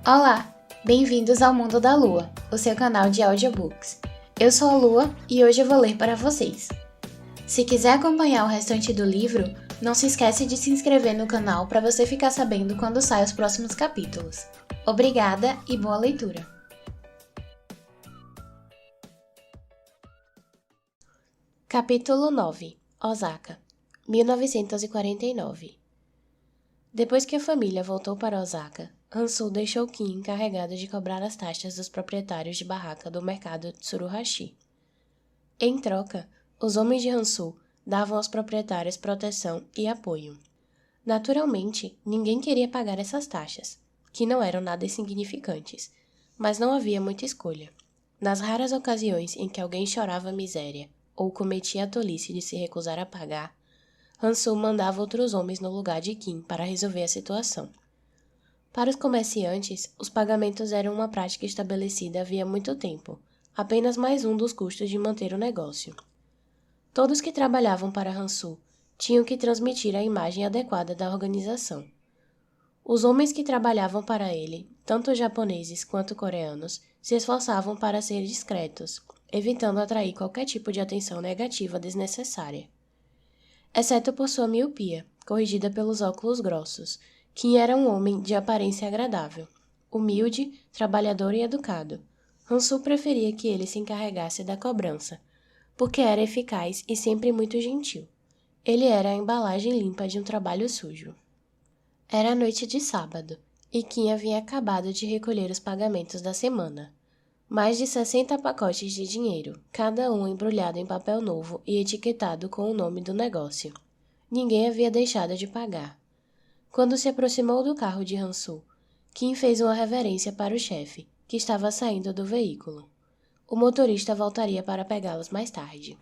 Olá, bem-vindos ao Mundo da Lua, o seu canal de audiobooks. Eu sou a Lua e hoje eu vou ler para vocês. Se quiser acompanhar o restante do livro, não se esquece de se inscrever no canal para você ficar sabendo quando saem os próximos capítulos. Obrigada e boa leitura! Capítulo 9 Osaka, 1949. Depois que a família voltou para Osaka, Hansu deixou Kim encarregado de cobrar as taxas dos proprietários de barraca do mercado Tsuruhashi. Em troca, os homens de Hansu davam aos proprietários proteção e apoio. Naturalmente, ninguém queria pagar essas taxas, que não eram nada insignificantes, mas não havia muita escolha. Nas raras ocasiões em que alguém chorava miséria ou cometia a tolice de se recusar a pagar, Hansu mandava outros homens no lugar de Kim para resolver a situação. Para os comerciantes, os pagamentos eram uma prática estabelecida havia muito tempo, apenas mais um dos custos de manter o negócio. Todos que trabalhavam para Hansu tinham que transmitir a imagem adequada da organização. Os homens que trabalhavam para ele, tanto japoneses quanto coreanos, se esforçavam para ser discretos, evitando atrair qualquer tipo de atenção negativa desnecessária. Exceto por sua miopia, corrigida pelos óculos grossos, Kim era um homem de aparência agradável, humilde, trabalhador e educado. Hansu preferia que ele se encarregasse da cobrança, porque era eficaz e sempre muito gentil. Ele era a embalagem limpa de um trabalho sujo. Era noite de sábado, e Kim havia acabado de recolher os pagamentos da semana. Mais de 60 pacotes de dinheiro, cada um embrulhado em papel novo e etiquetado com o nome do negócio. Ninguém havia deixado de pagar. Quando se aproximou do carro de Hansu, Kim fez uma reverência para o chefe, que estava saindo do veículo. O motorista voltaria para pegá-los mais tarde.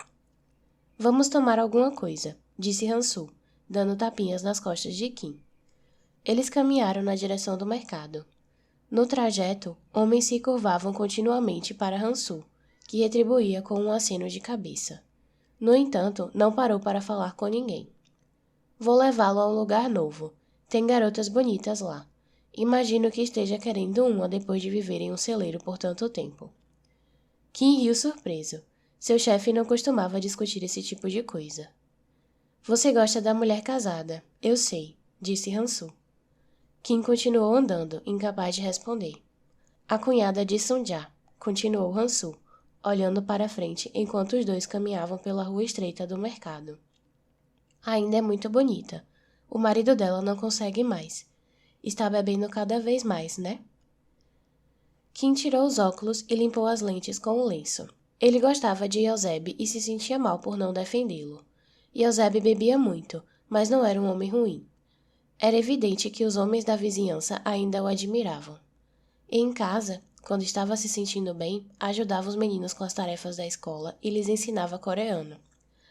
Vamos tomar alguma coisa, disse Hansu, dando tapinhas nas costas de Kim. Eles caminharam na direção do mercado. No trajeto, homens se curvavam continuamente para Hansu, que retribuía com um aceno de cabeça. No entanto, não parou para falar com ninguém. Vou levá-lo a um lugar novo. Tem garotas bonitas lá. Imagino que esteja querendo uma depois de viver em um celeiro por tanto tempo. Kim riu surpreso. Seu chefe não costumava discutir esse tipo de coisa. Você gosta da mulher casada, eu sei, disse Hansu. Kim continuou andando, incapaz de responder. A cunhada de Sunja, continuou Hansu, olhando para frente enquanto os dois caminhavam pela rua estreita do mercado. Ainda é muito bonita. O marido dela não consegue mais. Está bebendo cada vez mais, né? Kim tirou os óculos e limpou as lentes com o lenço. Ele gostava de Eusebe e se sentia mal por não defendê-lo. Eusebe bebia muito, mas não era um homem ruim. Era evidente que os homens da vizinhança ainda o admiravam. E em casa, quando estava se sentindo bem, ajudava os meninos com as tarefas da escola e lhes ensinava coreano.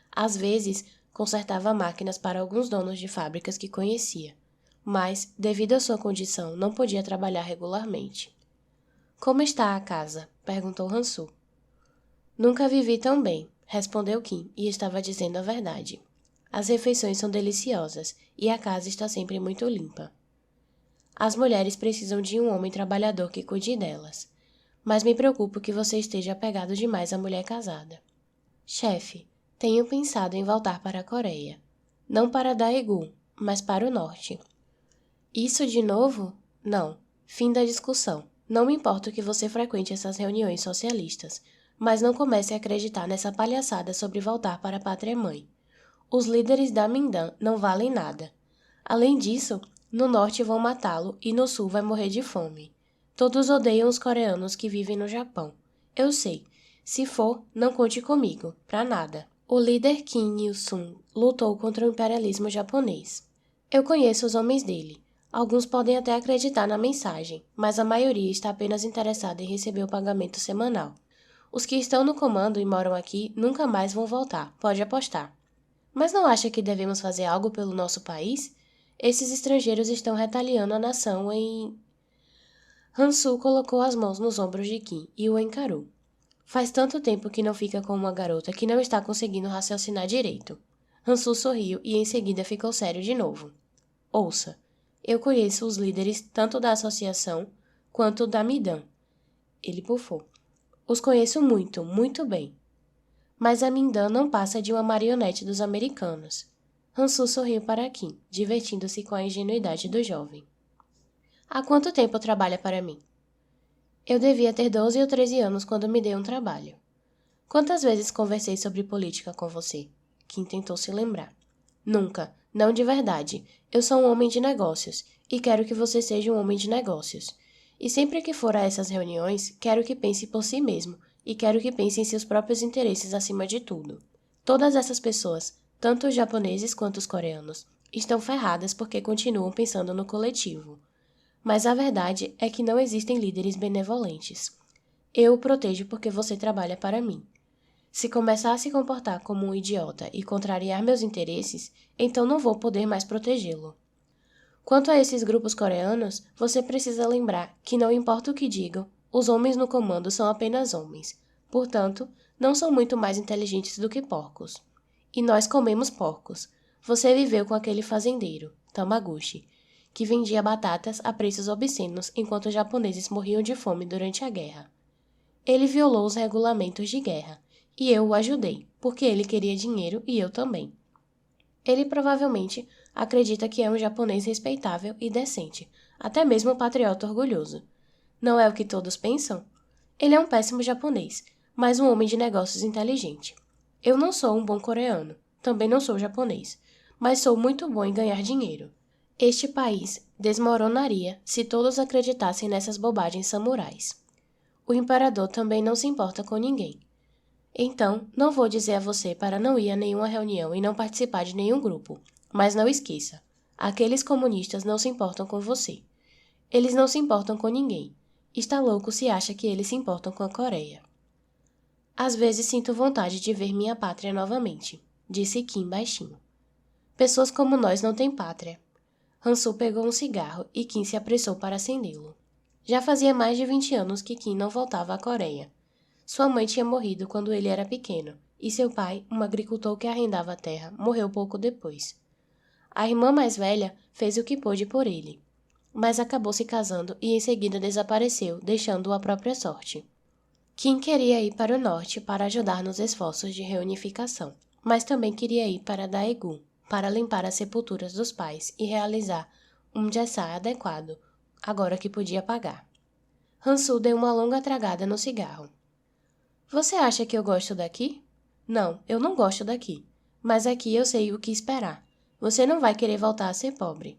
Às vezes, consertava máquinas para alguns donos de fábricas que conhecia, mas, devido à sua condição, não podia trabalhar regularmente. Como está a casa? Perguntou Hansu. Nunca vivi tão bem, respondeu Kim, e estava dizendo a verdade. As refeições são deliciosas e a casa está sempre muito limpa. As mulheres precisam de um homem trabalhador que cuide delas, mas me preocupo que você esteja apegado demais à mulher casada. Chefe, tenho pensado em voltar para a Coreia. Não para Daegu, mas para o norte. Isso de novo? Não. Fim da discussão. Não me importa que você frequente essas reuniões socialistas, mas não comece a acreditar nessa palhaçada sobre voltar para a pátria-mãe. Os líderes da Mindan não valem nada. Além disso, no norte vão matá-lo e no sul vai morrer de fome. Todos odeiam os coreanos que vivem no Japão. Eu sei. Se for, não conte comigo. Pra nada. O líder Kim Il-sung lutou contra o imperialismo japonês. Eu conheço os homens dele. Alguns podem até acreditar na mensagem, mas a maioria está apenas interessada em receber o pagamento semanal. Os que estão no comando e moram aqui nunca mais vão voltar, pode apostar. Mas não acha que devemos fazer algo pelo nosso país? Esses estrangeiros estão retaliando a nação em... Hansu colocou as mãos nos ombros de Kim e o encarou. Faz tanto tempo que não fica com uma garota que não está conseguindo raciocinar direito. Hansu sorriu e em seguida ficou sério de novo. Ouça, eu conheço os líderes tanto da associação quanto da Midan. Ele bufou. Os conheço muito, muito bem. Mas a Mindan não passa de uma marionete dos americanos. Hansu sorriu para Kim, divertindo-se com a ingenuidade do jovem. Há quanto tempo trabalha para mim? Eu devia ter 12 ou 13 anos quando me dei um trabalho. Quantas vezes conversei sobre política com você? Kim tentou se lembrar. Nunca, não de verdade. Eu sou um homem de negócios, e quero que você seja um homem de negócios. E sempre que for a essas reuniões, quero que pense por si mesmo, e quero que pense em seus próprios interesses acima de tudo. Todas essas pessoas, tanto os japoneses quanto os coreanos, estão ferradas porque continuam pensando no coletivo. Mas a verdade é que não existem líderes benevolentes. Eu o protejo porque você trabalha para mim. Se começar a se comportar como um idiota e contrariar meus interesses, então não vou poder mais protegê-lo. Quanto a esses grupos coreanos, você precisa lembrar que não importa o que digam, os homens no comando são apenas homens. Portanto, não são muito mais inteligentes do que porcos. E nós comemos porcos. Você viveu com aquele fazendeiro, Tamaguchi, que vendia batatas a preços obscenos enquanto os japoneses morriam de fome durante a guerra. Ele violou os regulamentos de guerra, e eu o ajudei, porque ele queria dinheiro e eu também. Ele provavelmente acredita que é um japonês respeitável e decente, até mesmo um patriota orgulhoso. Não é o que todos pensam? Ele é um péssimo japonês, mas um homem de negócios inteligente. Eu não sou um bom coreano, também não sou japonês, mas sou muito bom em ganhar dinheiro. Este país desmoronaria se todos acreditassem nessas bobagens samurais. O imperador também não se importa com ninguém. Então, não vou dizer a você para não ir a nenhuma reunião e não participar de nenhum grupo, mas não esqueça, aqueles comunistas não se importam com você. Eles não se importam com ninguém. Está louco se acha que eles se importam com a Coreia. Às vezes sinto vontade de ver minha pátria novamente, disse Kim baixinho. Pessoas como nós não têm pátria. Hansu pegou um cigarro e Kim se apressou para acendê-lo. Já fazia mais de 20 anos que Kim não voltava à Coreia. Sua mãe tinha morrido quando ele era pequeno, e seu pai, um agricultor que arrendava a terra, morreu pouco depois. A irmã mais velha fez o que pôde por ele, mas acabou se casando e em seguida desapareceu, deixando-o à própria sorte. Kim queria ir para o norte para ajudar nos esforços de reunificação, mas também queria ir para Daegu, para limpar as sepulturas dos pais e realizar um jessai adequado, agora que podia pagar. Hansu deu uma longa tragada no cigarro. Você acha que eu gosto daqui? Não, eu não gosto daqui. Mas aqui eu sei o que esperar. Você não vai querer voltar a ser pobre.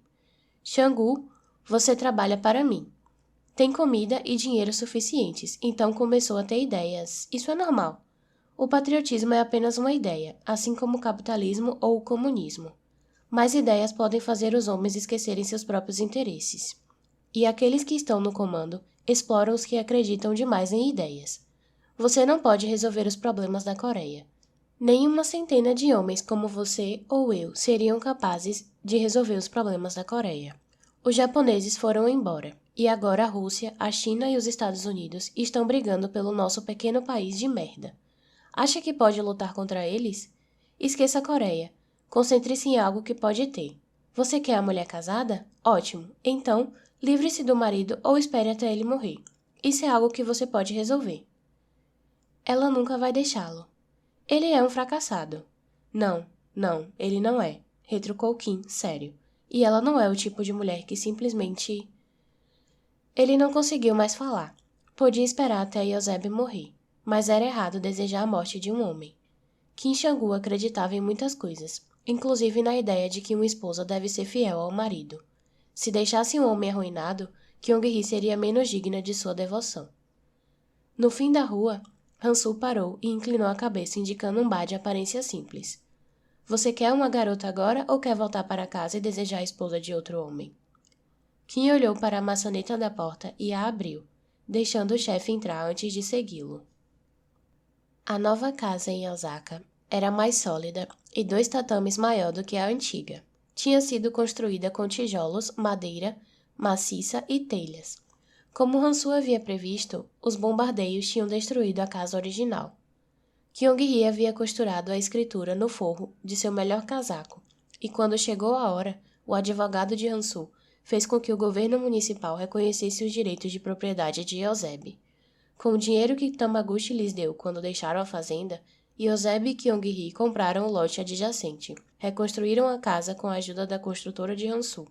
Xangu, você trabalha para mim. Tem comida e dinheiro suficientes, então começou a ter ideias. Isso é normal. O patriotismo é apenas uma ideia, assim como o capitalismo ou o comunismo. Mas ideias podem fazer os homens esquecerem seus próprios interesses. E aqueles que estão no comando exploram os que acreditam demais em ideias. Você não pode resolver os problemas da Coreia. Nem uma centena de homens como você ou eu seriam capazes de resolver os problemas da Coreia. Os japoneses foram embora, e agora a Rússia, a China e os Estados Unidos estão brigando pelo nosso pequeno país de merda. Acha que pode lutar contra eles? Esqueça a Coreia. Concentre-se em algo que pode ter. Você quer a mulher casada? Ótimo. Então, livre-se do marido ou espere até ele morrer. Isso é algo que você pode resolver. Ela nunca vai deixá-lo. Ele é um fracassado. Não, ele não é, retrucou Kim, sério. E ela não é o tipo de mulher que simplesmente... Ele não conseguiu mais falar. Podia esperar até Yoseb morrer, mas era errado desejar a morte de um homem. Kim Xangu acreditava em muitas coisas, inclusive na ideia de que uma esposa deve ser fiel ao marido. Se deixasse um homem arruinado, Kyung-hee seria menos digna de sua devoção. No fim da rua, Hansu parou e inclinou a cabeça indicando um bar de aparência simples. Você quer uma garota agora ou quer voltar para casa e desejar a esposa de outro homem? Kim olhou para a maçaneta da porta e a abriu, deixando o chefe entrar antes de segui-lo. A nova casa em Osaka era mais sólida e 2 tatames maior do que a antiga. Tinha sido construída com tijolos, madeira, maciça e telhas. Como Hansu havia previsto, os bombardeios tinham destruído a casa original. Kyung-hee havia costurado a escritura no forro de seu melhor casaco, e quando chegou a hora, o advogado de Hansu fez com que o governo municipal reconhecesse os direitos de propriedade de Eusebe. Com o dinheiro que Tamaguchi lhes deu quando deixaram a fazenda, Eusebe e Kyung-hee compraram o lote adjacente, reconstruíram a casa com a ajuda da construtora de Hansu.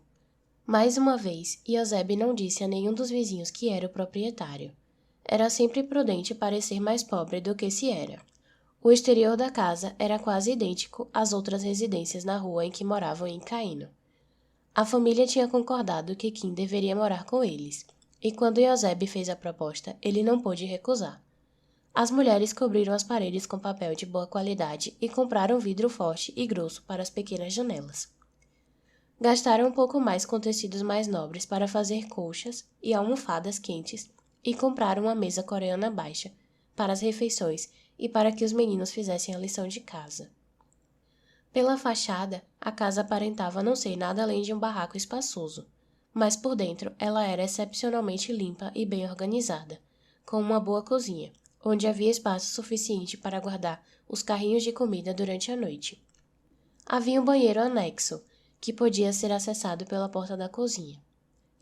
Mais uma vez, Eusebe não disse a nenhum dos vizinhos que era o proprietário. Era sempre prudente parecer mais pobre do que se era. O exterior da casa era quase idêntico às outras residências na rua em que moravam em Caíno. A família tinha concordado que Kim deveria morar com eles, e quando Eusebe fez a proposta, ele não pôde recusar. As mulheres cobriram as paredes com papel de boa qualidade e compraram vidro forte e grosso para as pequenas janelas. Gastaram um pouco mais com tecidos mais nobres para fazer colchas e almofadas quentes e compraram uma mesa coreana baixa para as refeições e para que os meninos fizessem a lição de casa. Pela fachada, a casa aparentava não ser nada além de um barraco espaçoso, mas por dentro ela era excepcionalmente limpa e bem organizada, com uma boa cozinha, onde havia espaço suficiente para guardar os carrinhos de comida durante a noite. Havia um banheiro anexo, que podia ser acessado pela porta da cozinha.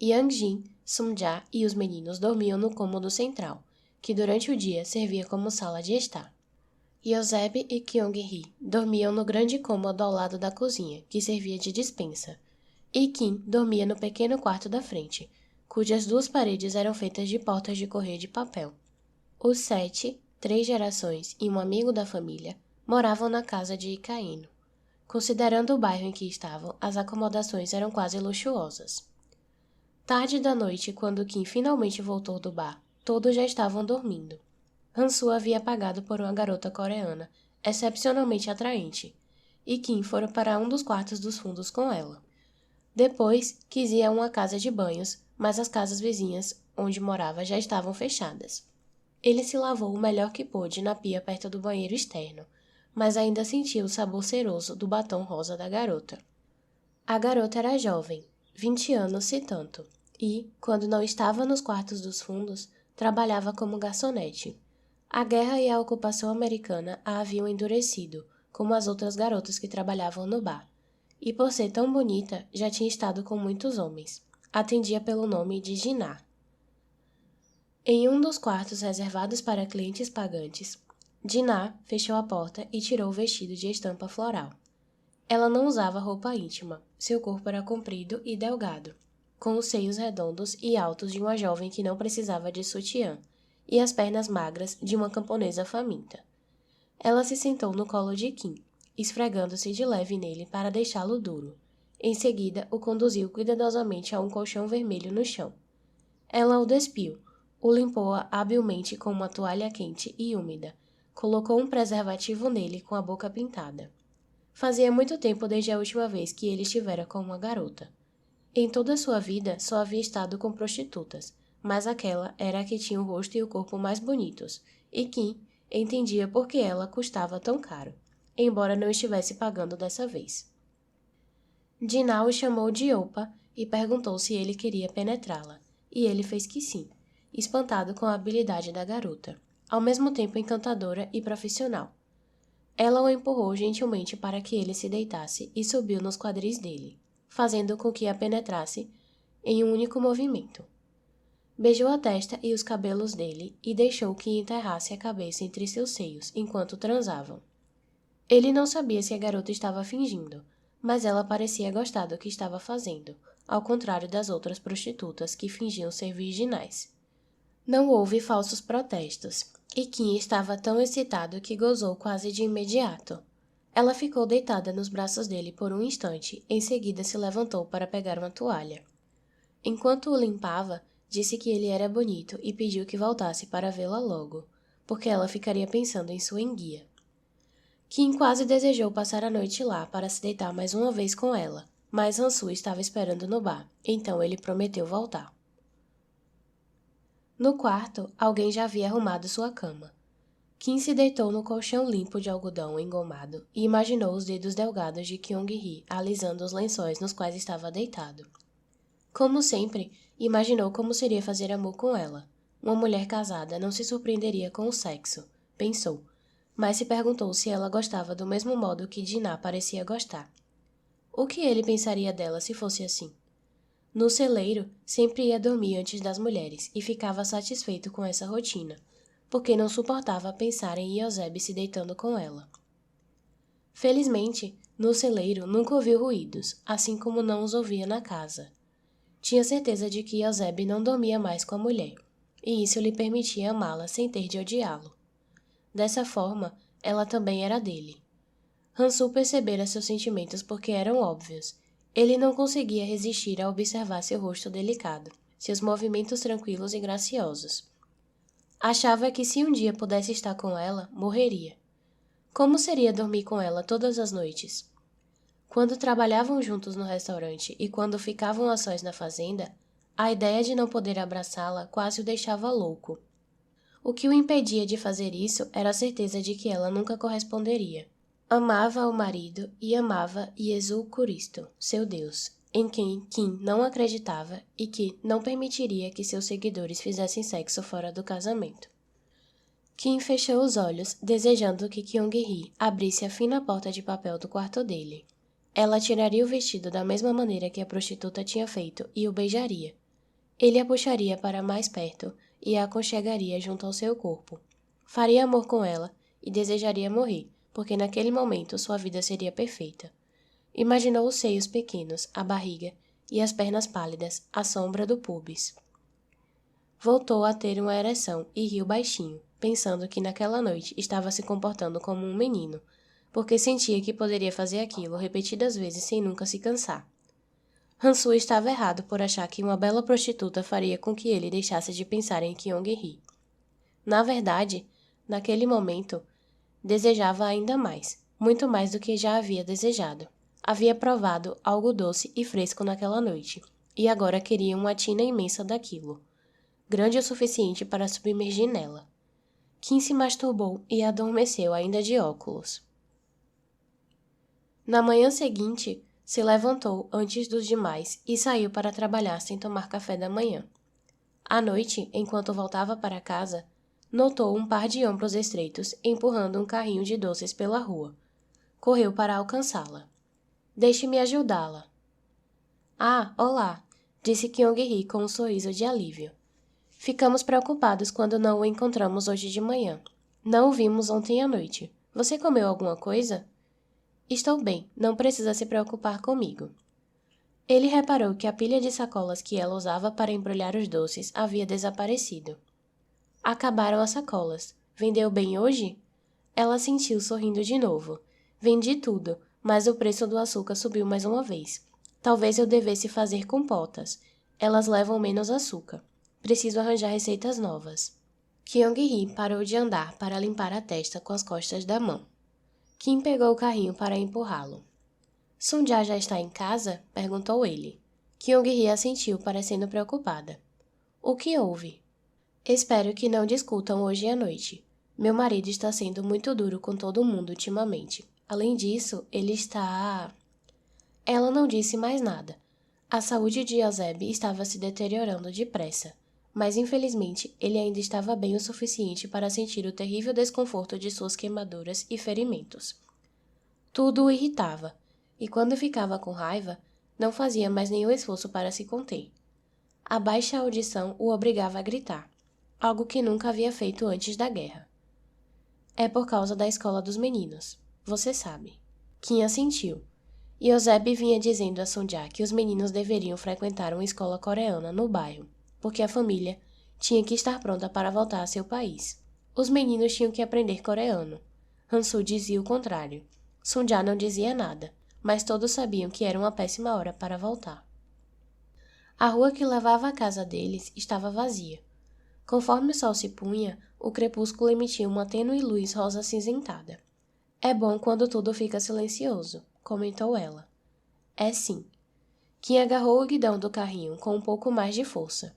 Yang-jin, Sung-ja e os meninos dormiam no cômodo central, que durante o dia servia como sala de estar. Eusebe e Kyung-hee dormiam no grande cômodo ao lado da cozinha, que servia de despensa, e Kim dormia no pequeno quarto da frente, cujas duas paredes eram feitas de portas de correr de papel. Os 7, 3 gerações e um amigo da família moravam na casa de Ikaino. Considerando o bairro em que estavam, as acomodações eram quase luxuosas. Tarde da noite, quando Kim finalmente voltou do bar, todos já estavam dormindo. Hansu havia pagado por uma garota coreana, excepcionalmente atraente, e Kim fora para um dos quartos dos fundos com ela. Depois, quis ir a uma casa de banhos, mas as casas vizinhas onde morava já estavam fechadas. Ele se lavou o melhor que pôde na pia perto do banheiro externo, mas ainda sentia o sabor ceroso do batom rosa da garota. A garota era jovem, 20 anos se tanto, e, quando não estava nos quartos dos fundos, trabalhava como garçonete. A guerra e a ocupação americana a haviam endurecido, como as outras garotas que trabalhavam no bar, e por ser tão bonita, já tinha estado com muitos homens. Atendia pelo nome de Jiná. Em um dos quartos reservados para clientes pagantes, Jiná fechou a porta e tirou o vestido de estampa floral. Ela não usava roupa íntima, seu corpo era comprido e delgado, com os seios redondos e altos de uma jovem que não precisava de sutiã, e as pernas magras de uma camponesa faminta. Ela se sentou no colo de Kim, esfregando-se de leve nele para deixá-lo duro. Em seguida, o conduziu cuidadosamente a um colchão vermelho no chão. Ela o despiu, o limpou habilmente com uma toalha quente e úmida, colocou um preservativo nele com a boca pintada. Fazia muito tempo desde a última vez que ele estivera com uma garota. Em toda a sua vida só havia estado com prostitutas, mas aquela era a que tinha o rosto e o corpo mais bonitos, e Kim entendia por que ela custava tão caro, embora não estivesse pagando dessa vez. Jiná o chamou de Opa e perguntou se ele queria penetrá-la, e ele fez que sim, espantado com a habilidade da garota, ao mesmo tempo encantadora e profissional. Ela o empurrou gentilmente para que ele se deitasse e subiu nos quadris dele, fazendo com que a penetrasse em um único movimento. Beijou a testa e os cabelos dele e deixou que enterrasse a cabeça entre seus seios enquanto transavam. Ele não sabia se a garota estava fingindo, mas ela parecia gostar do que estava fazendo, ao contrário das outras prostitutas que fingiam ser virginais. Não houve falsos protestos, e Kim estava tão excitado que gozou quase de imediato. Ela ficou deitada nos braços dele por um instante, em seguida se levantou para pegar uma toalha. Enquanto o limpava, disse que ele era bonito e pediu que voltasse para vê-la logo, porque ela ficaria pensando em sua enguia. Kim quase desejou passar a noite lá para se deitar mais uma vez com ela, mas Hansu estava esperando no bar, então ele prometeu voltar. No quarto, alguém já havia arrumado sua cama. Kim se deitou no colchão limpo de algodão engomado e imaginou os dedos delgados de Kyung-hee alisando os lençóis nos quais estava deitado. Como sempre, imaginou como seria fazer amor com ela. Uma mulher casada não se surpreenderia com o sexo, pensou, mas se perguntou se ela gostava do mesmo modo que Jiná parecia gostar. O que ele pensaria dela se fosse assim? No celeiro, sempre ia dormir antes das mulheres e ficava satisfeito com essa rotina, porque não suportava pensar em Eusébio se deitando com ela. Felizmente, no celeiro nunca ouviu ruídos, assim como não os ouvia na casa. Tinha certeza de que Eusébio não dormia mais com a mulher, e isso lhe permitia amá-la sem ter de odiá-lo. Dessa forma, ela também era dele. Hansu percebera seus sentimentos porque eram óbvios. Ele não conseguia resistir a observar seu rosto delicado, seus movimentos tranquilos e graciosos. Achava que se um dia pudesse estar com ela, morreria. Como seria dormir com ela todas as noites? Quando trabalhavam juntos no restaurante e quando ficavam a sós na fazenda, a ideia de não poder abraçá-la quase o deixava louco. O que o impedia de fazer isso era a certeza de que ela nunca corresponderia. Amava o marido e amava Jesus Cristo, seu Deus, em quem Kim não acreditava e que não permitiria que seus seguidores fizessem sexo fora do casamento. Kim fechou os olhos, desejando que Kyung-hee abrisse a fina porta de papel do quarto dele. Ela tiraria o vestido da mesma maneira que a prostituta tinha feito e o beijaria. Ele a puxaria para mais perto e a aconchegaria junto ao seu corpo. Faria amor com ela e desejaria morrer, porque naquele momento sua vida seria perfeita. Imaginou os seios pequenos, a barriga e as pernas pálidas, à sombra do pubis. Voltou a ter uma ereção e riu baixinho, pensando que naquela noite estava se comportando como um menino, porque sentia que poderia fazer aquilo repetidas vezes sem nunca se cansar. Hansu estava errado por achar que uma bela prostituta faria com que ele deixasse de pensar em Kyung-hee. Na verdade, naquele momento, desejava ainda mais, muito mais do que já havia desejado. Havia provado algo doce e fresco naquela noite, e agora queria uma tina imensa daquilo, grande o suficiente para submergir nela. Kim se masturbou e adormeceu ainda de óculos. Na manhã seguinte, se levantou antes dos demais e saiu para trabalhar sem tomar café da manhã. À noite, enquanto voltava para casa, notou um par de ombros estreitos empurrando um carrinho de doces pela rua. Correu para alcançá-la. Deixe-me ajudá-la. Ah, olá, disse Kyung-hee com um sorriso de alívio. Ficamos preocupados quando não o encontramos hoje de manhã. Não o vimos ontem à noite. Você comeu alguma coisa? Estou bem, não precisa se preocupar comigo. Ele reparou que a pilha de sacolas que ela usava para embrulhar os doces havia desaparecido. Acabaram as sacolas. Vendeu bem hoje? Ela sentiu sorrindo de novo. Vendi tudo, mas o preço do açúcar subiu mais uma vez. Talvez eu devesse fazer compotas. Elas levam menos açúcar. Preciso arranjar receitas novas. Kyung-hee parou de andar para limpar a testa com as costas da mão. Kim pegou o carrinho para empurrá-lo. Sunja já está em casa? Perguntou ele. Kyung-hee assentiu, parecendo preocupada. O que houve? Espero que não discutam hoje à noite. Meu marido está sendo muito duro com todo mundo ultimamente. Além disso, ele está... Ela não disse mais nada. A saúde de Eusébio estava se deteriorando depressa, mas infelizmente ele ainda estava bem o suficiente para sentir o terrível desconforto de suas queimaduras e ferimentos. Tudo o irritava, e quando ficava com raiva, não fazia mais nenhum esforço para se conter. A baixa audição o obrigava a gritar, algo que nunca havia feito antes da guerra. É por causa da escola dos meninos, você sabe. Kim assentiu. Eusébio vinha dizendo a Sunja que os meninos deveriam frequentar uma escola coreana no bairro, porque a família tinha que estar pronta para voltar a seu país. Os meninos tinham que aprender coreano. Hansu dizia o contrário. Sunja não dizia nada, mas todos sabiam que era uma péssima hora para voltar. A rua que levava à casa deles estava vazia. Conforme o sol se punha, o crepúsculo emitia uma tênue luz rosa acinzentada. É bom quando tudo fica silencioso, comentou ela. É sim. Kim agarrou o guidão do carrinho com um pouco mais de força.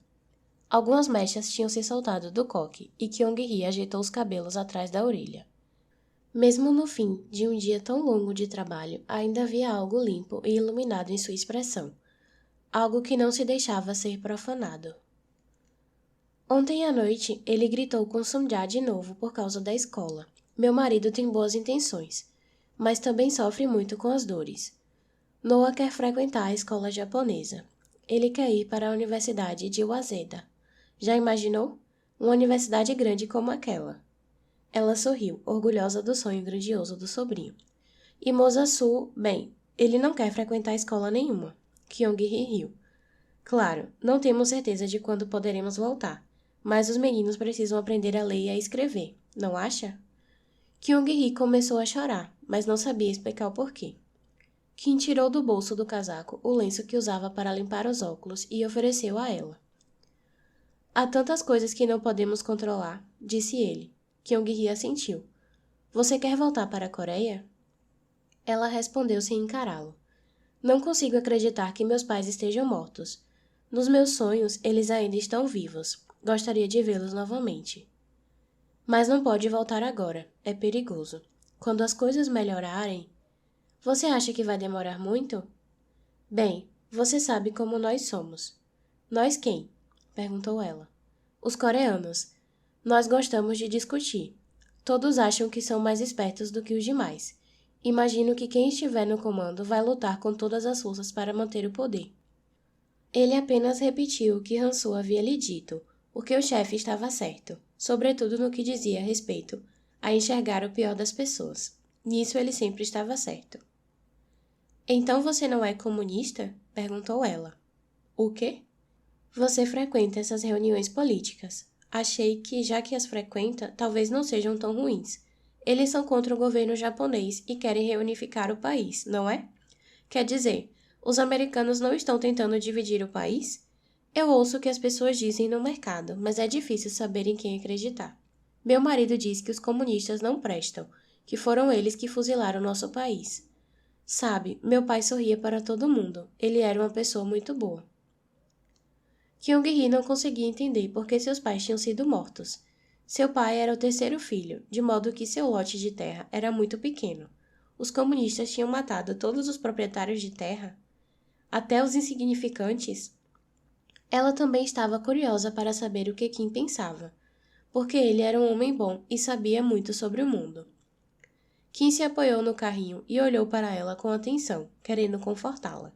Algumas mechas tinham se soltado do coque e Kyung-hee ajeitou os cabelos atrás da orelha. Mesmo no fim de um dia tão longo de trabalho, ainda havia algo limpo e iluminado em sua expressão. Algo que não se deixava ser profanado. Ontem à noite, ele gritou com Sunja de novo por causa da escola. Meu marido tem boas intenções, mas também sofre muito com as dores. Noah quer frequentar a escola japonesa. Ele quer ir para a Universidade de Waseda. Já imaginou? Uma universidade grande como aquela. Ela sorriu, orgulhosa do sonho grandioso do sobrinho. E Mosasu, bem, ele não quer frequentar escola nenhuma. Kyung-hee riu. Claro, não temos certeza de quando poderemos voltar, mas os meninos precisam aprender a ler e a escrever, não acha? Kyung-hee começou a chorar, mas não sabia explicar o porquê. Kim tirou do bolso do casaco o lenço que usava para limpar os óculos e ofereceu a ela. Há tantas coisas que não podemos controlar, disse ele. Kyung-hee assentiu. Você quer voltar para a Coreia? Ela respondeu sem encará-lo. Não consigo acreditar que meus pais estejam mortos. Nos meus sonhos, eles ainda estão vivos. Gostaria de vê-los novamente. Mas não pode voltar agora. É perigoso. Quando as coisas melhorarem... Você acha que vai demorar muito? Bem, você sabe como nós somos. Nós quem? Perguntou ela. Os coreanos. Nós gostamos de discutir. Todos acham que são mais espertos do que os demais. Imagino que quem estiver no comando vai lutar com todas as forças para manter o poder. Ele apenas repetiu o que Han-soo havia lhe dito, porque o chefe estava certo, sobretudo no que dizia a respeito a enxergar o pior das pessoas. Nisso ele sempre estava certo. Então você não é comunista? Perguntou ela. O quê? Você frequenta essas reuniões políticas. Achei que, já que as frequenta, talvez não sejam tão ruins. Eles são contra o governo japonês e querem reunificar o país, não é? Quer dizer, os americanos não estão tentando dividir o país? Eu ouço o que as pessoas dizem no mercado, mas é difícil saber em quem acreditar. Meu marido diz que os comunistas não prestam, que foram eles que fuzilaram nosso país. Sabe, meu pai sorria para todo mundo. Ele era uma pessoa muito boa. Kyung-hee não conseguia entender por que seus pais tinham sido mortos. Seu pai era o terceiro filho, de modo que seu lote de terra era muito pequeno. Os comunistas tinham matado todos os proprietários de terra, até os insignificantes. Ela também estava curiosa para saber o que Kim pensava, porque ele era um homem bom e sabia muito sobre o mundo. Kim se apoiou no carrinho e olhou para ela com atenção, querendo confortá-la.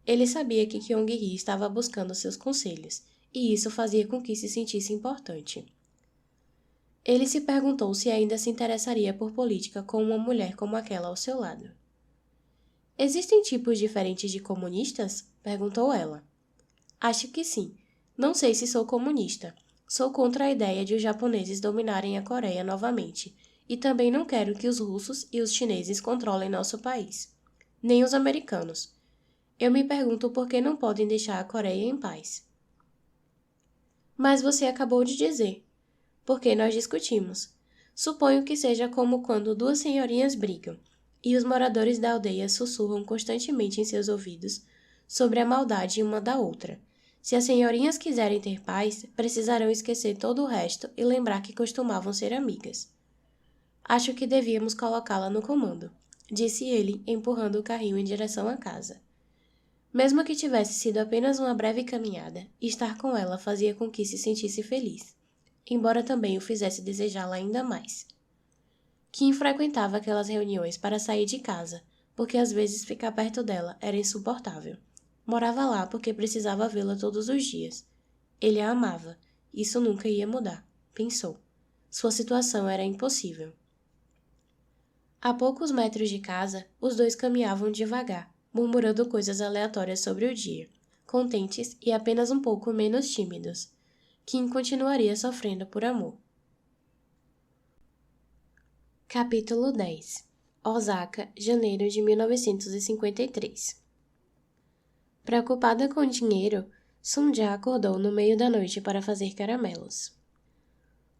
Ele sabia que Kyung-hee estava buscando seus conselhos, e isso fazia com que se sentisse importante. Ele se perguntou se ainda se interessaria por política com uma mulher como aquela ao seu lado. Existem tipos diferentes de comunistas? Perguntou ela. Acho que sim. Não sei se sou comunista. Sou contra a ideia de os japoneses dominarem a Coreia novamente, e também não quero que os russos e os chineses controlem nosso país. Nem os americanos. Eu me pergunto por que não podem deixar a Coreia em paz. Mas você acabou de dizer. Porque nós discutimos. Suponho que seja como quando duas senhorinhas brigam, e os moradores da aldeia sussurram constantemente em seus ouvidos sobre a maldade uma da outra. Se as senhorinhas quiserem ter paz, precisarão esquecer todo o resto e lembrar que costumavam ser amigas. Acho que devíamos colocá-la no comando, disse ele, empurrando o carrinho em direção à casa. Mesmo que tivesse sido apenas uma breve caminhada, estar com ela fazia com que se sentisse feliz, embora também o fizesse desejá-la ainda mais. Kim frequentava aquelas reuniões para sair de casa, porque às vezes ficar perto dela era insuportável. Morava lá porque precisava vê-la todos os dias. Ele a amava. Isso nunca ia mudar, pensou. Sua situação era impossível. A poucos metros de casa, os dois caminhavam devagar, murmurando coisas aleatórias sobre o dia, contentes e apenas um pouco menos tímidos. Kim continuaria sofrendo por amor. Capítulo 10. Osaka, janeiro de 1953. Preocupada com o dinheiro, Sun-ja acordou no meio da noite para fazer caramelos.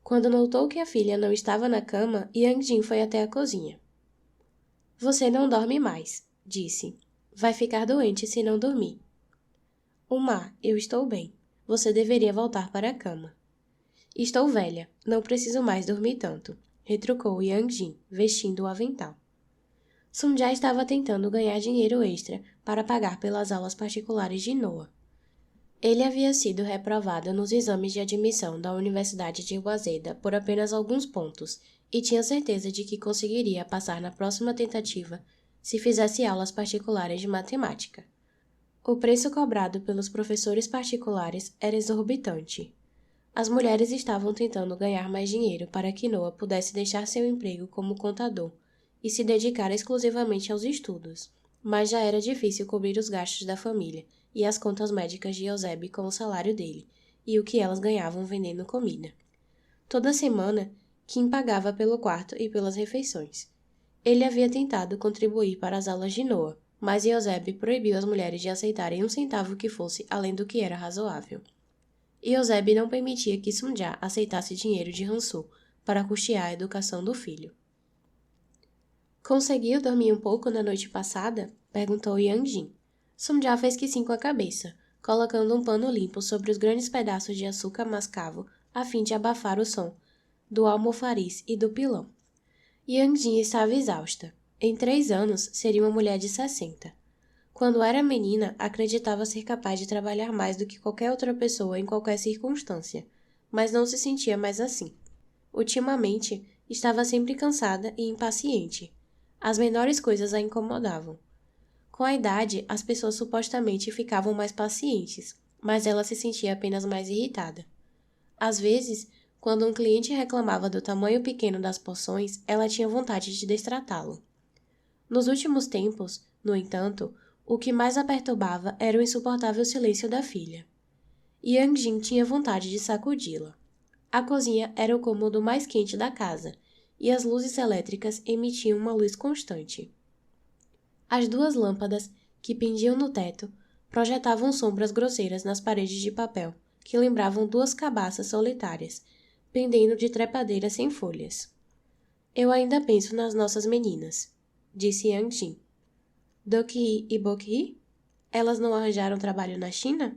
Quando notou que a filha não estava na cama, Yang-jin foi até a cozinha. Você não dorme mais, disse. Vai ficar doente se não dormir. Uma, eu estou bem. Você deveria voltar para a cama. Estou velha, não preciso mais dormir tanto, retrucou Yang-jin, vestindo o avental. Sun-ja estava tentando ganhar dinheiro extra para pagar pelas aulas particulares de Noah. Ele havia sido reprovado nos exames de admissão da Universidade de Waseda por apenas alguns pontos e tinha certeza de que conseguiria passar na próxima tentativa se fizesse aulas particulares de matemática. O preço cobrado pelos professores particulares era exorbitante. As mulheres estavam tentando ganhar mais dinheiro para que Noah pudesse deixar seu emprego como contador e se dedicar exclusivamente aos estudos, mas já era difícil cobrir os gastos da família e as contas médicas de Eusébio com o salário dele e o que elas ganhavam vendendo comida. Toda semana, Kim pagava pelo quarto e pelas refeições. Ele havia tentado contribuir para as aulas de Noah, mas Eusébio proibiu as mulheres de aceitarem um centavo que fosse além do que era razoável. Eusébio não permitia que Sunja aceitasse dinheiro de Hansu para custear a educação do filho. Conseguiu dormir um pouco na noite passada? Perguntou Yang-jin. Sunja fez que sim com a cabeça, colocando um pano limpo sobre os grandes pedaços de açúcar mascavo a fim de abafar o som do almofariz e do pilão. Yang-jin estava exausta. Em 3 anos, seria uma mulher de 60. Quando era menina, acreditava ser capaz de trabalhar mais do que qualquer outra pessoa em qualquer circunstância, mas não se sentia mais assim. Ultimamente, estava sempre cansada e impaciente. As menores coisas a incomodavam. Com a idade, as pessoas supostamente ficavam mais pacientes, mas ela se sentia apenas mais irritada. Às vezes, quando um cliente reclamava do tamanho pequeno das porções, ela tinha vontade de destratá-lo. Nos últimos tempos, no entanto, o que mais a perturbava era o insuportável silêncio da filha. Yang-jin tinha vontade de sacudi-la. A cozinha era o cômodo mais quente da casa, e as luzes elétricas emitiam uma luz constante. As 2 lâmpadas, que pendiam no teto, projetavam sombras grosseiras nas paredes de papel, que lembravam 2 cabaças solitárias, pendendo de trepadeiras sem folhas. Eu ainda penso nas nossas meninas, disse Yang-jin. Dokyi e Bokyi? Elas não arranjaram trabalho na China?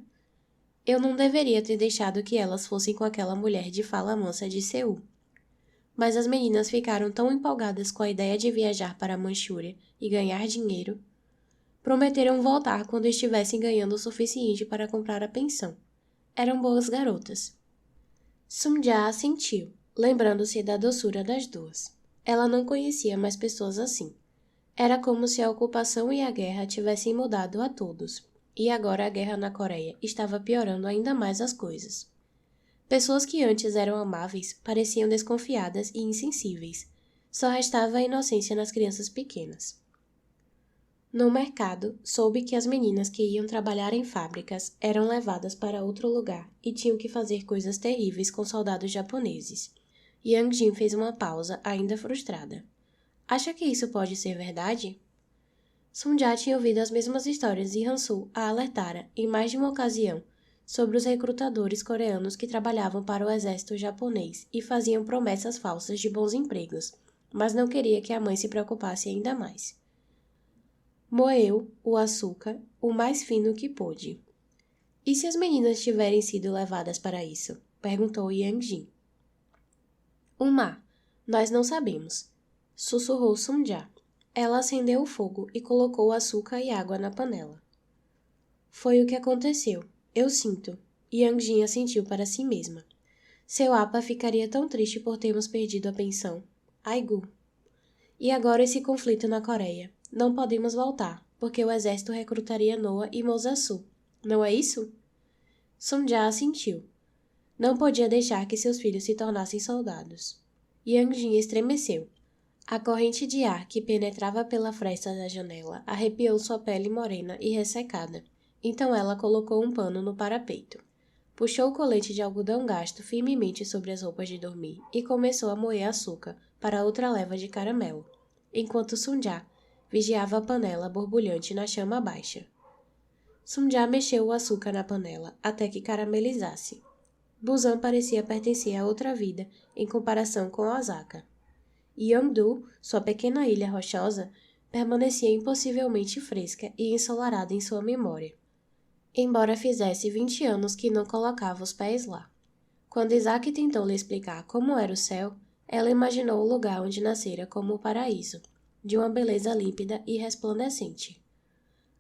Eu não deveria ter deixado que elas fossem com aquela mulher de fala mansa de Seul. Mas as meninas ficaram tão empolgadas com a ideia de viajar para a Manchúria e ganhar dinheiro. Prometeram voltar quando estivessem ganhando o suficiente para comprar a pensão. Eram boas garotas. Sunja assentiu, lembrando-se da doçura das 2. Ela não conhecia mais pessoas assim. Era como se a ocupação e a guerra tivessem mudado a todos, e agora a guerra na Coreia estava piorando ainda mais as coisas. Pessoas que antes eram amáveis pareciam desconfiadas e insensíveis. Só restava a inocência nas crianças pequenas. No mercado, soube que as meninas que iam trabalhar em fábricas eram levadas para outro lugar e tinham que fazer coisas terríveis com soldados japoneses. Yang Jin fez uma pausa, ainda frustrada. Acha que isso pode ser verdade? Sunja tinha ouvido as mesmas histórias e Hansu a alertara, em mais de uma ocasião, sobre os recrutadores coreanos que trabalhavam para o exército japonês e faziam promessas falsas de bons empregos, mas não queria que a mãe se preocupasse ainda mais. Moeu o açúcar o mais fino que pôde. E se as meninas tiverem sido levadas para isso? Perguntou Yang Jin. Nós não sabemos, sussurrou Sunja. Ela acendeu o fogo e colocou açúcar e água na panela. Foi o que aconteceu. Eu sinto. Yang Jin assentiu para si mesma. Seu apa ficaria tão triste por termos perdido a pensão. Aigu. E agora esse conflito na Coreia. Não podemos voltar, porque o exército recrutaria Noah e Mosasu. Não é isso? Sunja assentiu. Não podia deixar que seus filhos se tornassem soldados. Yang Jin estremeceu. A corrente de ar que penetrava pela fresta da janela arrepiou sua pele morena e ressecada. Então ela colocou um pano no parapeito. Puxou o colete de algodão gasto firmemente sobre as roupas de dormir e começou a moer açúcar para outra leva de caramelo, enquanto Sunja vigiava a panela borbulhante na chama baixa. Sunja mexeu o açúcar na panela até que caramelizasse. Busan parecia pertencer a outra vida em comparação com Osaka. Yeongdo, sua pequena ilha rochosa, permanecia impossivelmente fresca e ensolarada em sua memória, embora fizesse 20 anos que não colocava os pés lá. Quando Isaac tentou lhe explicar como era o céu, ela imaginou o lugar onde nascera como o paraíso, de uma beleza límpida e resplandecente.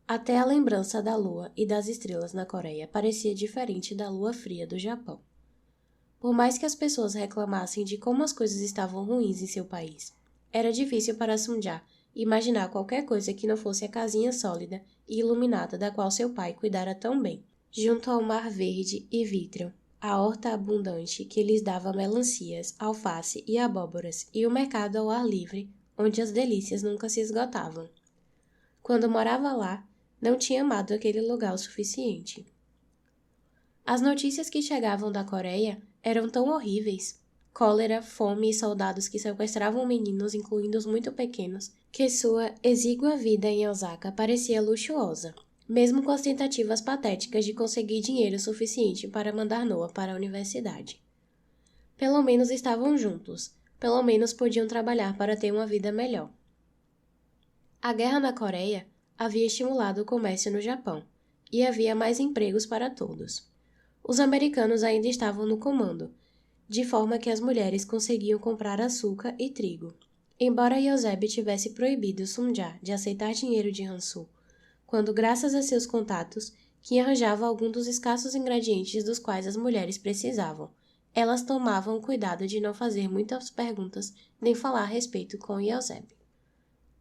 Até a lembrança da lua e das estrelas na Coreia parecia diferente da lua fria do Japão. Por mais que as pessoas reclamassem de como as coisas estavam ruins em seu país, era difícil para Sunja imaginar qualquer coisa que não fosse a casinha sólida e iluminada da qual seu pai cuidara tão bem, junto ao mar verde e vítreo, a horta abundante que lhes dava melancias, alface e abóboras, e o mercado ao ar livre, onde as delícias nunca se esgotavam. Quando morava lá, não tinha amado aquele lugar o suficiente. As notícias que chegavam da Coreia eram tão horríveis. Cólera, fome e soldados que sequestravam meninos, incluindo os muito pequenos, que sua exígua vida em Osaka parecia luxuosa, mesmo com as tentativas patéticas de conseguir dinheiro suficiente para mandar Noah para a universidade. Pelo menos estavam juntos, pelo menos podiam trabalhar para ter uma vida melhor. A guerra na Coreia havia estimulado o comércio no Japão, e havia mais empregos para todos. Os americanos ainda estavam no comando, de forma que as mulheres conseguiam comprar açúcar e trigo. Embora Yosebi tivesse proibido Sunja de aceitar dinheiro de Hansu, quando, graças a seus contatos, Kim arranjava algum dos escassos ingredientes dos quais as mulheres precisavam, elas tomavam o cuidado de não fazer muitas perguntas nem falar a respeito com Yosebi.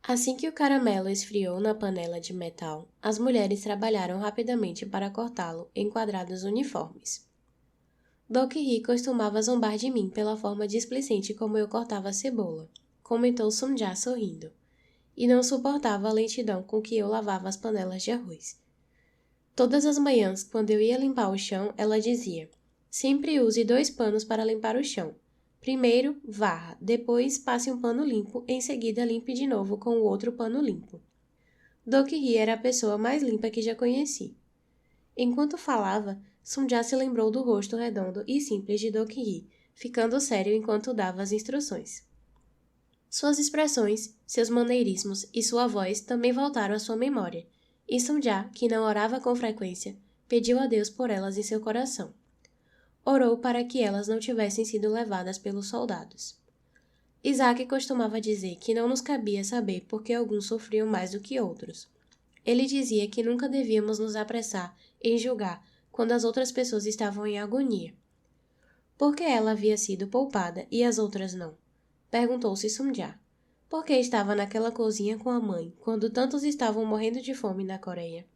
Assim que o caramelo esfriou na panela de metal, as mulheres trabalharam rapidamente para cortá-lo em quadrados uniformes. Doki-hee costumava zombar de mim pela forma displicente como eu cortava a cebola, comentou Sunja sorrindo, e não suportava a lentidão com que eu lavava as panelas de arroz. Todas as manhãs, quando eu ia limpar o chão, ela dizia: sempre use 2 panos para limpar o chão. Primeiro, varra, depois passe um pano limpo, em seguida limpe de novo com o outro pano limpo. Doki-hee era a pessoa mais limpa que já conheci. Enquanto falava, Sunja se lembrou do rosto redondo e simples de Doki-hee, ficando sério enquanto dava as instruções. Suas expressões, seus maneirismos e sua voz também voltaram à sua memória, e Sunja, que não orava com frequência, pediu a Deus por elas em seu coração. Orou para que elas não tivessem sido levadas pelos soldados. Isaac costumava dizer que não nos cabia saber por que alguns sofriam mais do que outros. Ele dizia que nunca devíamos nos apressar em julgar quando as outras pessoas estavam em agonia. Por que ela havia sido poupada e as outras não? Perguntou-se Sunja. Por que estava naquela cozinha com a mãe quando tantos estavam morrendo de fome na Coreia?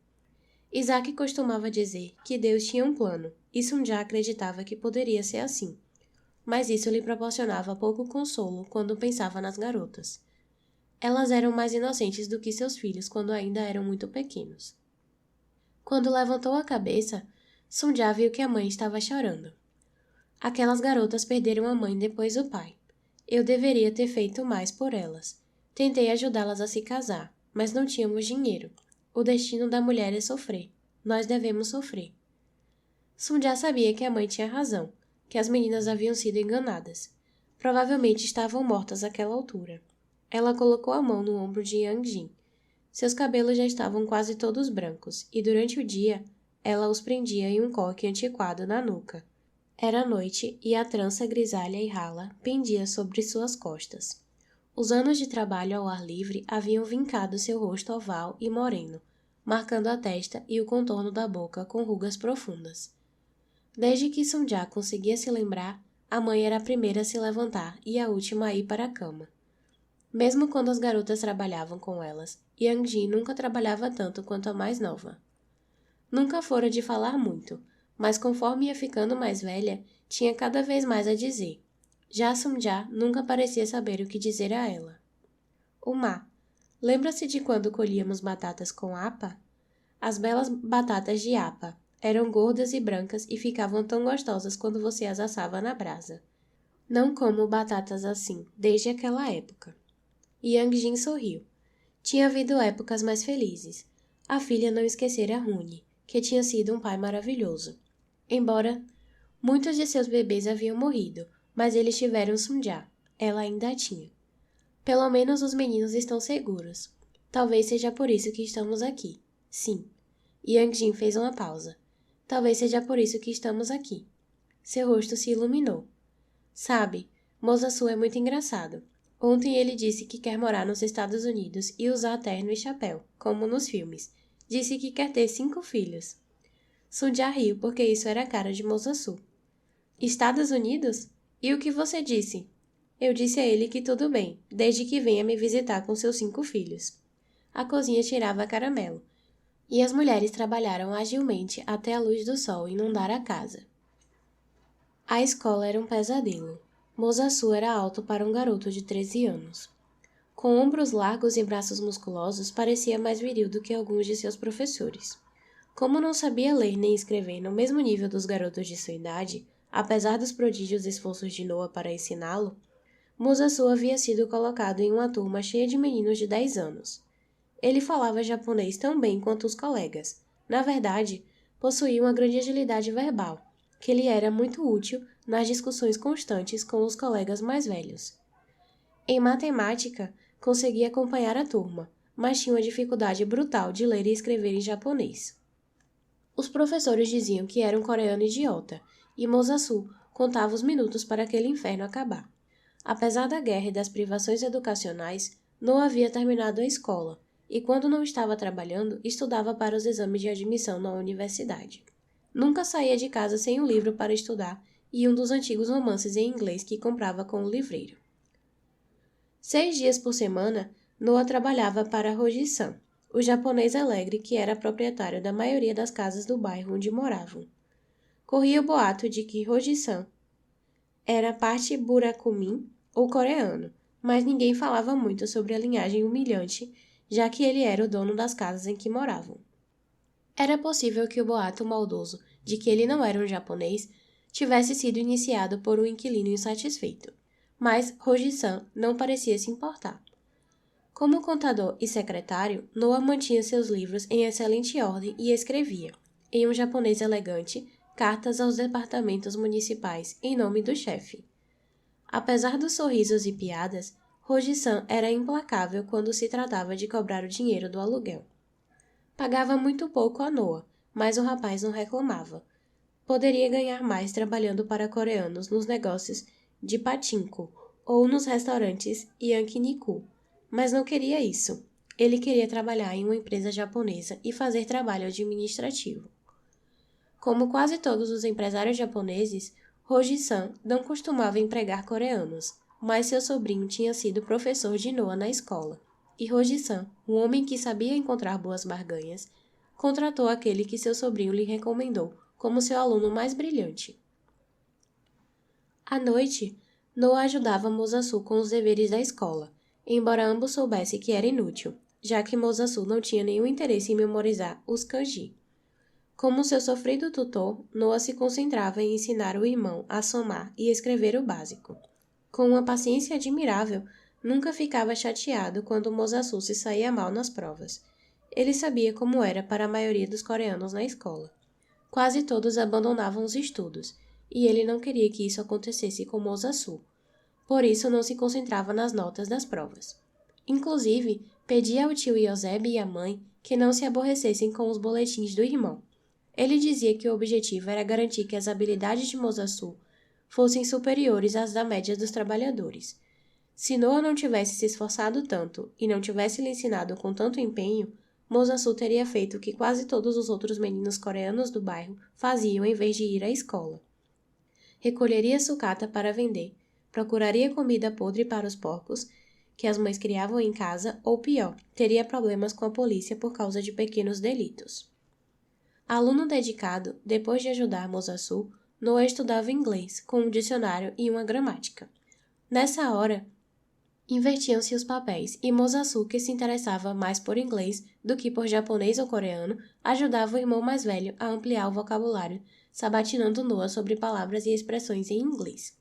Isaac costumava dizer que Deus tinha um plano, e Sunja acreditava que poderia ser assim. Mas isso lhe proporcionava pouco consolo quando pensava nas garotas. Elas eram mais inocentes do que seus filhos quando ainda eram muito pequenos. Quando levantou a cabeça, Sunja viu que a mãe estava chorando. Aquelas garotas perderam a mãe depois o pai. Eu deveria ter feito mais por elas. Tentei ajudá-las a se casar, mas não tínhamos dinheiro. O destino da mulher é sofrer. Nós devemos sofrer. Sunja sabia que a mãe tinha razão, que as meninas haviam sido enganadas. Provavelmente estavam mortas àquela altura. Ela colocou a mão no ombro de Yang Jin. Seus cabelos já estavam quase todos brancos, e durante o dia, ela os prendia em um coque antiquado na nuca. Era noite e a trança grisalha e rala pendia sobre suas costas. Os anos de trabalho ao ar livre haviam vincado seu rosto oval e moreno, marcando a testa e o contorno da boca com rugas profundas. Desde que Sunja conseguia se lembrar, a mãe era a primeira a se levantar e a última a ir para a cama. Mesmo quando as garotas trabalhavam com elas, Yang Jin nunca trabalhava tanto quanto a mais nova. Nunca fora de falar muito, mas conforme ia ficando mais velha, tinha cada vez mais a dizer. Já Sunja nunca parecia saber o que dizer a ela. Uma, lembra-se de quando colhíamos batatas com apa? As belas batatas de apa eram gordas e brancas e ficavam tão gostosas quando você as assava na brasa. Não como batatas assim, desde aquela época. Yang Jin sorriu. Tinha havido épocas mais felizes. A filha não esquecera Rune, que tinha sido um pai maravilhoso. Embora muitos de seus bebês haviam morrido, mas eles tiveram Sunja. Ela ainda a tinha. Pelo menos os meninos estão seguros. Talvez seja por isso que estamos aqui. Sim. Yang Jin fez uma pausa. Talvez seja por isso que estamos aqui. Seu rosto se iluminou. Sabe, Mosasu é muito engraçado. Ontem ele disse que quer morar nos Estados Unidos e usar terno e chapéu, como nos filmes. Disse que quer ter 5 filhos. Sunja riu porque isso era a cara de Mosasu. Estados Unidos? E o que você disse? Eu disse a ele que tudo bem, desde que venha me visitar com seus 5 filhos. A cozinha cheirava a caramelo, e as mulheres trabalharam agilmente até a luz do sol inundar a casa. A escola era um pesadelo. Mosasu era alto para um garoto de 13 anos. Com ombros largos e braços musculosos, parecia mais viril do que alguns de seus professores. Como não sabia ler nem escrever no mesmo nível dos garotos de sua idade, apesar dos prodígios esforços de Noah para ensiná-lo, Musasu havia sido colocado em uma turma cheia de meninos de 10 anos. Ele falava japonês tão bem quanto os colegas. Na verdade, possuía uma grande agilidade verbal, que lhe era muito útil nas discussões constantes com os colegas mais velhos. Em matemática, conseguia acompanhar a turma, mas tinha uma dificuldade brutal de ler e escrever em japonês. Os professores diziam que era um coreano idiota, e Mosasu contava os minutos para aquele inferno acabar. Apesar da guerra e das privações educacionais, não havia terminado a escola, e quando não estava trabalhando, estudava para os exames de admissão na universidade. Nunca saía de casa sem um livro para estudar e um dos antigos romances em inglês que comprava com o livreiro. 6 dias por semana, Noah trabalhava para Roji-san, o japonês alegre que era proprietário da maioria das casas do bairro onde moravam. Corria o boato de que Roji-san era parte burakumin ou coreano, mas ninguém falava muito sobre a linhagem humilhante, já que ele era o dono das casas em que moravam. Era possível que o boato maldoso de que ele não era um japonês tivesse sido iniciado por um inquilino insatisfeito, mas Roji-san não parecia se importar. Como contador e secretário, Noah mantinha seus livros em excelente ordem e escrevia, em um japonês elegante, cartas aos departamentos municipais em nome do chefe. Apesar dos sorrisos e piadas, Roji-san era implacável quando se tratava de cobrar o dinheiro do aluguel. Pagava muito pouco a Noah, mas o rapaz não reclamava. Poderia ganhar mais trabalhando para coreanos nos negócios de pachinko ou nos restaurantes Yakiniku, mas não queria isso. Ele queria trabalhar em uma empresa japonesa e fazer trabalho administrativo. Como quase todos os empresários japoneses, Roji-san não costumava empregar coreanos, mas seu sobrinho tinha sido professor de Noah na escola. E Roji-san, um homem que sabia encontrar boas barganhas, contratou aquele que seu sobrinho lhe recomendou como seu aluno mais brilhante. À noite, Noah ajudava Mosasu com os deveres da escola, embora ambos soubessem que era inútil, já que Mosasu não tinha nenhum interesse em memorizar os kanji. Como seu sofrido tutor, Noah se concentrava em ensinar o irmão a somar e escrever o básico. Com uma paciência admirável, nunca ficava chateado quando Mosasu se saía mal nas provas. Ele sabia como era para a maioria dos coreanos na escola. Quase todos abandonavam os estudos, e ele não queria que isso acontecesse com Mosasu. Por isso não se concentrava nas notas das provas. Inclusive, pedia ao tio Yosebi e à mãe que não se aborrecessem com os boletins do irmão. Ele dizia que o objetivo era garantir que as habilidades de Mosasu fossem superiores às da média dos trabalhadores. Se Noah não tivesse se esforçado tanto e não tivesse lhe ensinado com tanto empenho, Mosasu teria feito o que quase todos os outros meninos coreanos do bairro faziam em vez de ir à escola. Recolheria sucata para vender, procuraria comida podre para os porcos que as mães criavam em casa ou, pior, teria problemas com a polícia por causa de pequenos delitos. Aluno dedicado, depois de ajudar Mosasu, Noah estudava inglês, com um dicionário e uma gramática. Nessa hora, invertiam-se os papéis e Mosasu, que se interessava mais por inglês do que por japonês ou coreano, ajudava o irmão mais velho a ampliar o vocabulário, sabatinando Noah sobre palavras e expressões em inglês.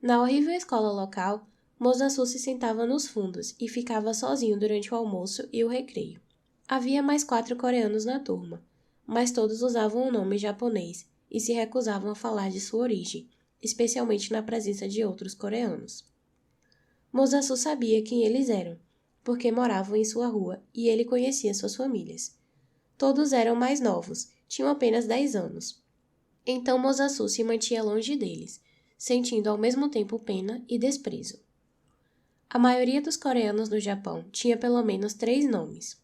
Na horrível escola local, Mosasu se sentava nos fundos e ficava sozinho durante o almoço e o recreio. Havia mais 4 coreanos na turma, mas todos usavam o nome japonês e se recusavam a falar de sua origem, especialmente na presença de outros coreanos. Mosasu sabia quem eles eram, porque moravam em sua rua e ele conhecia suas famílias. Todos eram mais novos, tinham apenas 10 anos. Então Mosasu se mantinha longe deles, sentindo ao mesmo tempo pena e desprezo. A maioria dos coreanos no Japão tinha pelo menos 3 nomes.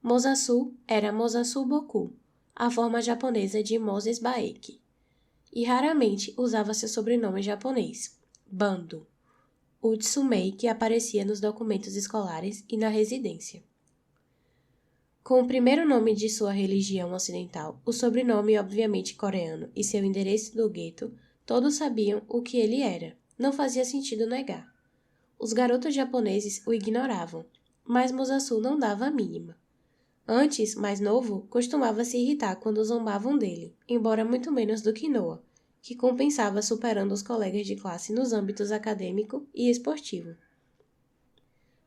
Mosasu era Mosasu Boku, a forma japonesa de Moses Baek, e raramente usava seu sobrenome japonês, Bando. Utsumei que aparecia nos documentos escolares e na residência. Com o primeiro nome de sua religião ocidental, o sobrenome obviamente coreano e seu endereço do gueto, todos sabiam o que ele era. Não fazia sentido negar. Os garotos japoneses o ignoravam, mas Mosasu não dava a mínima. Antes, mais novo, costumava se irritar quando zombavam dele, embora muito menos do que Noah, que compensava superando os colegas de classe nos âmbitos acadêmico e esportivo.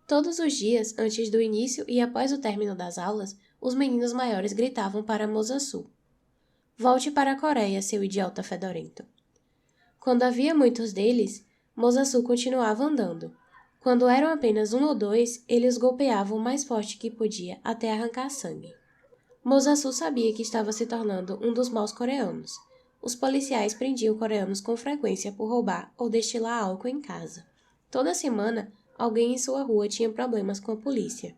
Todos os dias, antes do início e após o término das aulas, os meninos maiores gritavam para Mosasu: "Volte para a Coreia, seu idiota fedorento." Quando havia muitos deles, Mosasu continuava andando. Quando eram apenas um ou dois, ele os golpeava o mais forte que podia até arrancar sangue. Mosasu sabia que estava se tornando um dos maus coreanos. Os policiais prendiam coreanos com frequência por roubar ou destilar álcool em casa. Toda semana, alguém em sua rua tinha problemas com a polícia.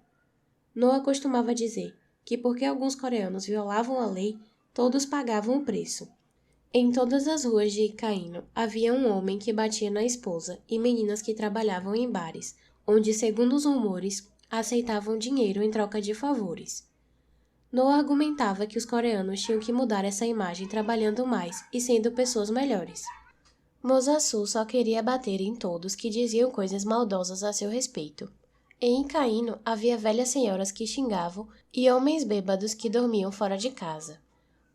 Noah costumava dizer que porque alguns coreanos violavam a lei, todos pagavam o preço. Em todas as ruas de Ikaino havia um homem que batia na esposa e meninas que trabalhavam em bares, onde, segundo os rumores, aceitavam dinheiro em troca de favores. Noah argumentava que os coreanos tinham que mudar essa imagem trabalhando mais e sendo pessoas melhores. Mosasu só queria bater em todos que diziam coisas maldosas a seu respeito. Em Ikaino havia velhas senhoras que xingavam e homens bêbados que dormiam fora de casa.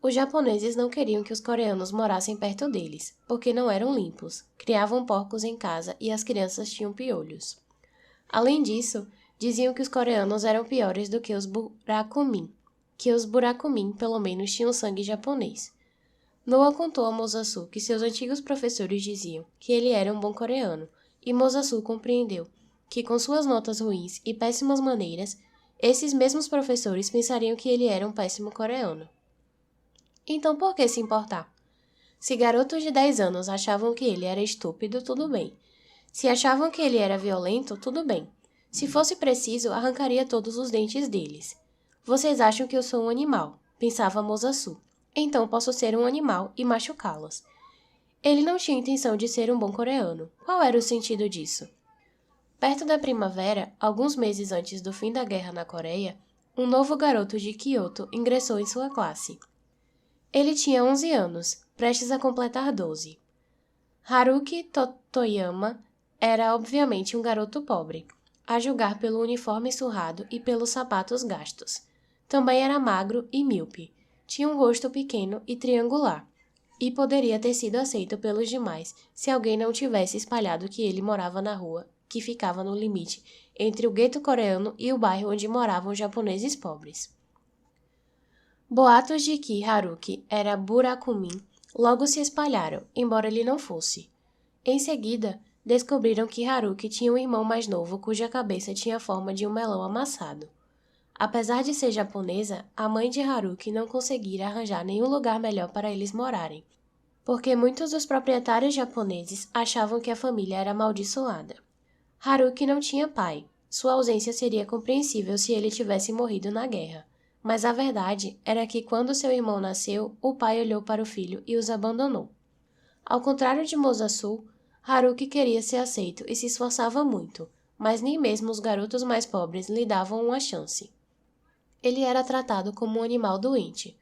Os japoneses não queriam que os coreanos morassem perto deles, porque não eram limpos, criavam porcos em casa e as crianças tinham piolhos. Além disso, diziam que os coreanos eram piores do que os burakumin, que os burakumin pelo menos tinham sangue japonês. Noah contou a Mosasu que seus antigos professores diziam que ele era um bom coreano, e Mosasu compreendeu que, com suas notas ruins e péssimas maneiras, esses mesmos professores pensariam que ele era um péssimo coreano. Então por que se importar? Se garotos de 10 anos achavam que ele era estúpido, tudo bem. Se achavam que ele era violento, tudo bem. Se fosse preciso, arrancaria todos os dentes deles. Vocês acham que eu sou um animal, pensava Mosasu. Então posso ser um animal e machucá-los. Ele não tinha intenção de ser um bom coreano. Qual era o sentido disso? Perto da primavera, alguns meses antes do fim da guerra na Coreia, um novo garoto de Kyoto ingressou em sua classe. Ele tinha 11 anos, prestes a completar 12. Haruki Totoyama era obviamente um garoto pobre, a julgar pelo uniforme surrado e pelos sapatos gastos. Também era magro e míope. Tinha um rosto pequeno e triangular, e poderia ter sido aceito pelos demais se alguém não tivesse espalhado que ele morava na rua, que ficava no limite entre o gueto coreano e o bairro onde moravam os japoneses pobres. Boatos de que Haruki era burakumin logo se espalharam, embora ele não fosse. Em seguida, descobriram que Haruki tinha um irmão mais novo cuja cabeça tinha a forma de um melão amassado. Apesar de ser japonesa, a mãe de Haruki não conseguira arranjar nenhum lugar melhor para eles morarem, porque muitos dos proprietários japoneses achavam que a família era amaldiçoada. Haruki não tinha pai. Sua ausência seria compreensível se ele tivesse morrido na guerra. Mas a verdade era que quando seu irmão nasceu, o pai olhou para o filho e os abandonou. Ao contrário de Mosasu, Haruki queria ser aceito e se esforçava muito, mas nem mesmo os garotos mais pobres lhe davam uma chance. Ele era tratado como um animal doente.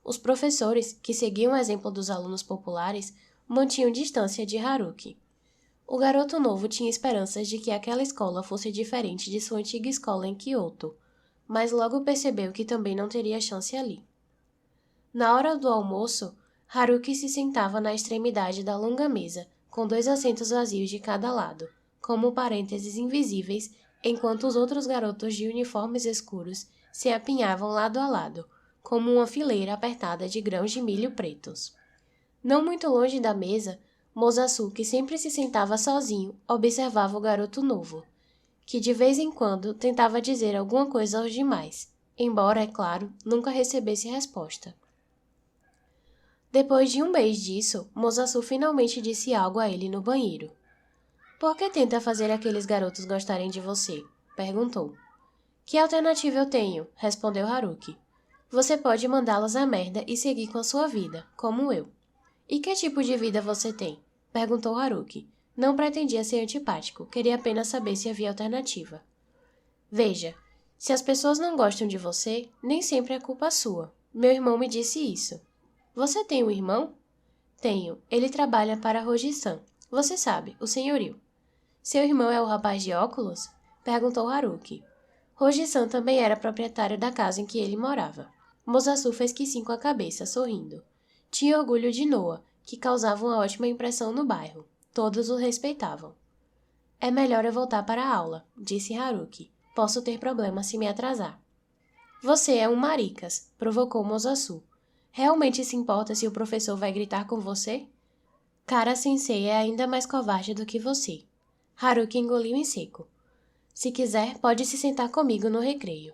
Os professores, que seguiam o exemplo dos alunos populares, mantinham distância de Haruki. O garoto novo tinha esperanças de que aquela escola fosse diferente de sua antiga escola em Kyoto, mas logo percebeu que também não teria chance ali. Na hora do almoço, Haruki se sentava na extremidade da longa mesa, com 2 assentos vazios de cada lado, como parênteses invisíveis, enquanto os outros garotos de uniformes escuros se apinhavam lado a lado, como uma fileira apertada de grãos de milho pretos. Não muito longe da mesa, Mosasu, que sempre se sentava sozinho, observava o garoto novo, que de vez em quando tentava dizer alguma coisa aos demais, embora, é claro, nunca recebesse resposta. Depois de um mês disso, Mosasu finalmente disse algo a ele no banheiro. "Por que tenta fazer aqueles garotos gostarem de você?" perguntou. "Que alternativa eu tenho?" respondeu Haruki. "Você pode mandá-los à merda e seguir com a sua vida, como eu." "E que tipo de vida você tem?" perguntou Haruki. Não pretendia ser antipático, queria apenas saber se havia alternativa. Veja, se as pessoas não gostam de você, nem sempre é culpa sua. Meu irmão me disse isso. Você tem um irmão? Tenho. Ele trabalha para Roji-san. Você sabe, o senhorio. Seu irmão é o rapaz de óculos? Perguntou Haruki. Roji-san também era proprietário da casa em que ele morava. Mosasu fez que sim com a cabeça, sorrindo. Tinha orgulho de Noa, que causava uma ótima impressão no bairro. Todos o respeitavam. É melhor eu voltar para a aula, disse Haruki. Posso ter problema se me atrasar. Você é um maricas, provocou Mosasu. Realmente se importa se o professor vai gritar com você? Kara Sensei é ainda mais covarde do que você. Haruki engoliu em seco. Se quiser, pode se sentar comigo no recreio.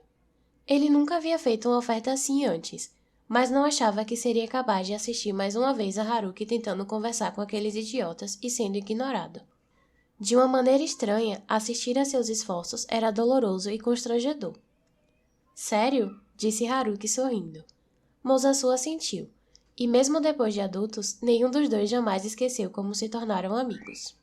Ele nunca havia feito uma oferta assim antes, mas não achava que seria capaz de assistir mais uma vez a Haruki tentando conversar com aqueles idiotas e sendo ignorado. De uma maneira estranha, assistir a seus esforços era doloroso e constrangedor. Sério? Disse Haruki sorrindo. Mosasu assentiu, e mesmo depois de adultos, nenhum dos dois jamais esqueceu como se tornaram amigos.